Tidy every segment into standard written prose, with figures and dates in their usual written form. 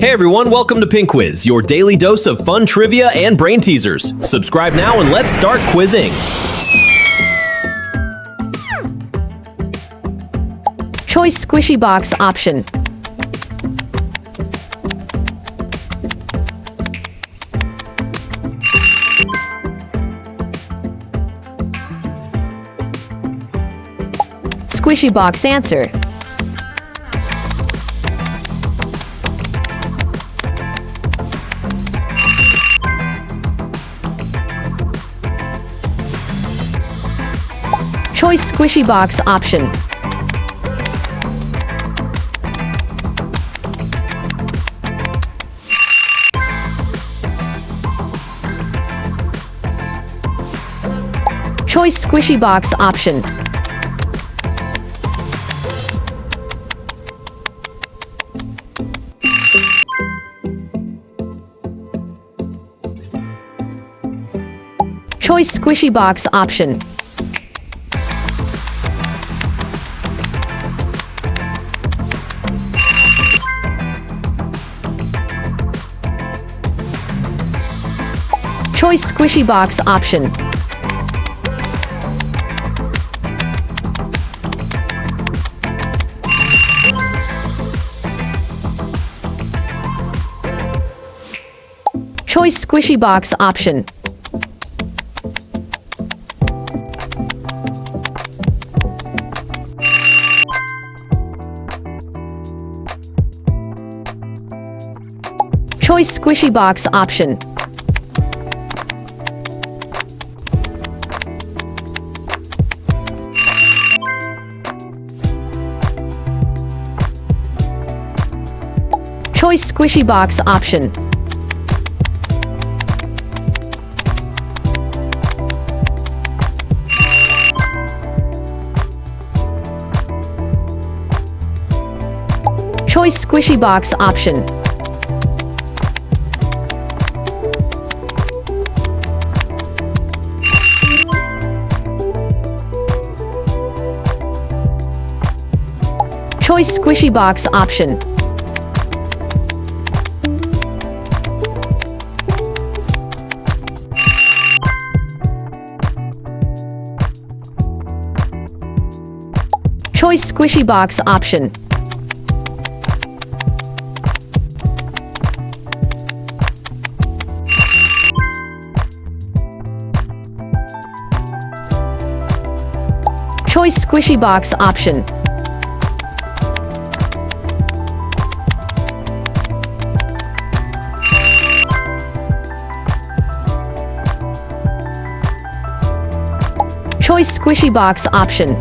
Hey everyone, welcome to Pink Quiz, your daily dose of fun trivia and brain teasers. Subscribe now and let's start quizzing. Choice squishy box option. Squishy box answer. Choice squishy box option. Choice squishy box option. Choice squishy box option. Choice squishy box option. Choice squishy box option. Choice squishy box option. Choice squishy box option. Choice squishy box option. Choice squishy box option. Choice squishy box option. Choice squishy box option. Choice squishy box option.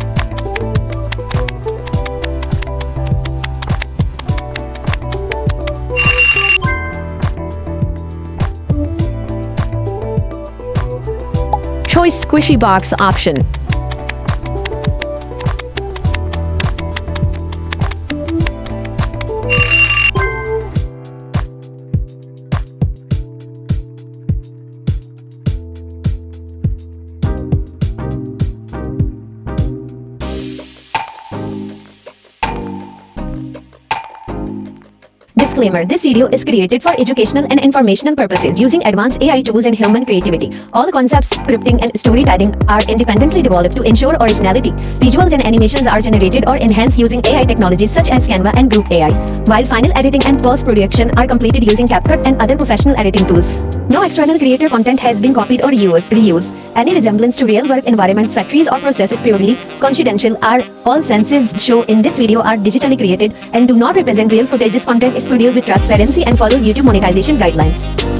Choice squishy box option. Disclaimer: this video is created for educational and informational purposes using advanced AI tools and human creativity. All concepts, scripting, and storytelling are independently developed to ensure originality. Visuals and animations are generated or enhanced using AI technologies such as Canva and Group AI, while final editing and post-production are completed using CapCut and other professional editing tools. No external creator content has been copied or reused. Any resemblance to real work environments, factories, or process is purely coincidental. All senses shown in this video are digitally created and do not represent real footage. This content is produced with transparency and follows YouTube monetization guidelines.